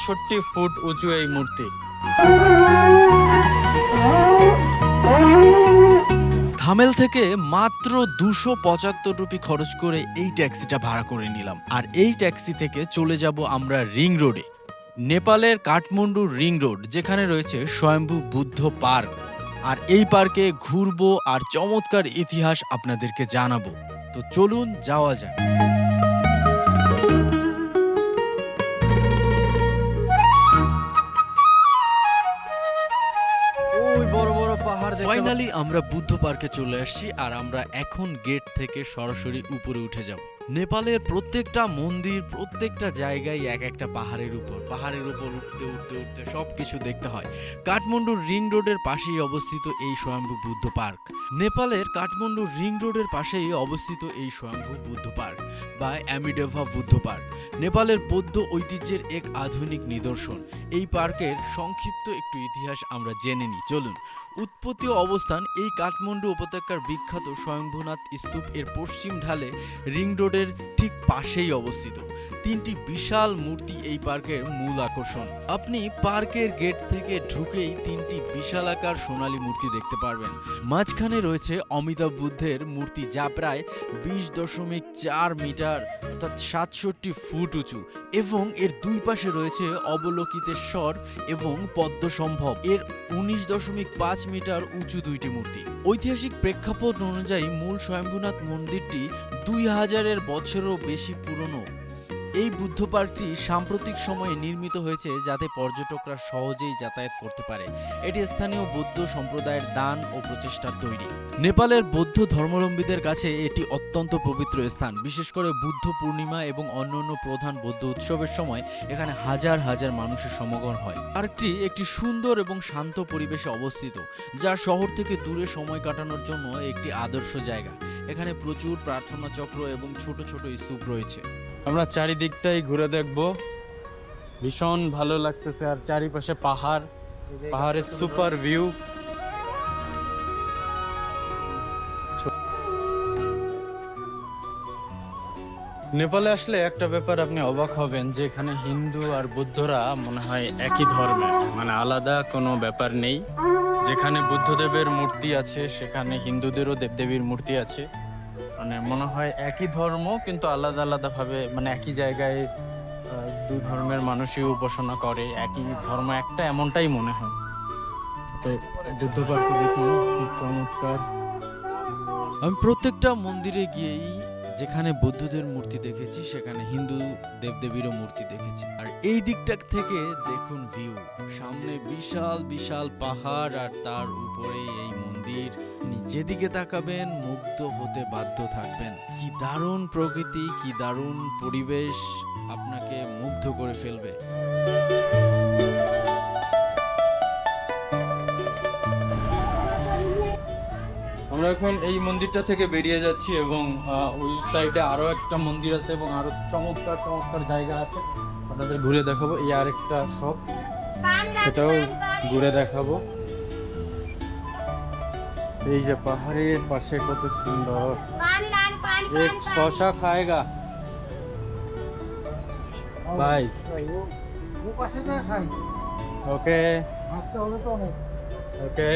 ৬৭ foot উঁচু এই মূর্তি। ধামেল থেকে মাত্র ২৭৫ রুপি খরচ করে এই ট্যাক্সিটা ভাড়া করে নিলাম। আর এই ট্যাক্সি থেকে চলে যাব আমরা রিং রোডে, নেপালের কাঠমান্ডু রিং রোড, যেখানে রয়েছে স্বয়ম্ভু বুদ্ধ পার্ক। আর এই পার্কে ঘুরবো আর চমৎকার ইতিহাস আপনাদেরকে জানাবো। তো চলুন যাওয়া যাক। ওই বড় বড় পাহাড়। ফাইনালি আমরা বুদ্ধ পার্কে চলে আসছি আর আমরা এখন গেট থেকে সরাসরি উপরে উঠে যাব। নেপালের প্রত্যেকটা মন্দির, প্রত্যেকটা জায়গায় এক একটা পাহাড়ের উপর উঠতে উঠতে উঠতে সবকিছু দেখতে হয়। কাঠমান্ডুর রিং রোডের পাশেই অবস্থিত এই স্বয়ম্ভু বুদ্ধ পার্ক। নেপালের কাঠমান্ডুর রিং রোডের পাশেই অবস্থিত এই স্বয়ম্ভু বুদ্ধ পার্ক বা অ্যামিডেভা বুদ্ধ পার্ক নেপালের বৌদ্ধ ঐতিহ্যের এক আধুনিক নিদর্শন। এই পার্কের সংক্ষিপ্ত একটু ইতিহাস আমরা জেনে নিই, চলুন। উৎপত্তি ও অবস্থান এই কাঠমান্ডু উপত্যকার বিখ্যাত স্বয়ম্ভুনাথ স্তূপ এর পশ্চিম ঢালে রিং রোডের ঠিক পাশেই অবস্থিত। 3টি বিশাল মূর্তি এই পার্কের মূল আকর্ষণ। আপনি পার্কের গেট থেকে ঢুকেই 3টি বিশালাকার সোনালী মূর্তি দেখতে পারবেন। মাঝখানে রয়েছে অমিতাভ বুদ্ধের মূর্তি, যা প্রায় 20.4 মিটার অর্থাৎ 67 ফুট উঁচু, এবং এর দুই পাশে রয়েছে অবলোকিতেশ্বর এবং পদ্মসম্ভব এর 19.5 মিটার উঁচু 2টি মূর্তি। ঐতিহাসিক প্রেক্ষাপট অনুযায়ী মূল স্বয়ম্ভুনাথ মন্দিরটি 2000 বছরেরও বেশি পুরনো। এই বুদ্ধ পার্কটি সাম্প্রতিক সময়ে নির্মিত হয়েছে যাতে পর্যটকরা সহজেই যাতায়াত করতে পারে। এটি স্থানীয় বৌদ্ধ সম্প্রদায়ের দান ও প্রচেষ্টার তৈরি। নেপালের বৌদ্ধ ধর্মাবলম্বীদের কাছে এটি অত্যন্ত পবিত্র স্থান, বিশেষ করে বুদ্ধ পূর্ণিমা এবং অন্যান্য প্রধান বৌদ্ধ উৎসবের সময় এখানে হাজার হাজার মানুষের সমাগম হয়। পার্কটি একটি সুন্দর এবং শান্ত পরিবেশে অবস্থিত, যা শহর থেকে দূরে সময় কাটানোর জন্য একটি আদর্শ জায়গা। এখানে প্রচুর প্রার্থনা চক্র এবং ছোট ছোট স্তূপ রয়েছে। আমরা চারিদিকটাই ঘুরে দেখব, ভীষণ ভালো লাগতেছে। আর চারিপাশে পাহাড়ের সুপার ভিউ। নেপালে আসলে একটা ব্যাপার আপনি অবাক হবেন যে এখানে হিন্দু আর বৌদ্ধরা মনে হয় একই ধর্মের, মানে আলাদা কোনো ব্যাপার নেই। যেখানে বুদ্ধদেবের মূর্তি আছে সেখানে হিন্দুদেরও দেবদেবীর মূর্তি আছে। মানে মনে হয় একই ধর্ম কিন্তু আলাদা আলাদা ভাবে, মানে একই জায়গায় দুই ধর্মের মানুষই উপাসনা করে, একই ধর্ম একটা, এমনটাই মনে হয়। তো বুদ্ধ পার্কে দেখুন কি চমৎকার। আমি প্রত্যেকটা মন্দিরে গিয়েই যেখানে বৌদ্ধদের মূর্তি দেখেছি সেখানে হিন্দু দেবদেবীরও মূর্তি দেখেছি। আর এই দিকটা থেকে দেখুন ভিউ, সামনে বিশাল বিশাল পাহাড় আর তার উপরে এই মন্দির। যেদিকে তাকাবেন মুগ্ধ হতে বাধ্য থাকবেন। কি দারুণ প্রকৃতি, কি দারুণ পরিবেশ, আপনাকে মুগ্ধ করে ফেলবে। আমরা এখন এই মন্দিরটা থেকে বেরিয়ে যাচ্ছি এবং ওই সাইডে আরো একটা মন্দির আছে এবং আরো চমৎকার চমৎকার জায়গা আছে, আপনাদের ঘুরে দেখাবো। এই আরেকটা শপ, সেটাও ঘুরে দেখাবো। এই যে পাহাড়ের পাশে কত সুন্দর। এক শশা খায়গা ভাই? ওকে ওকে।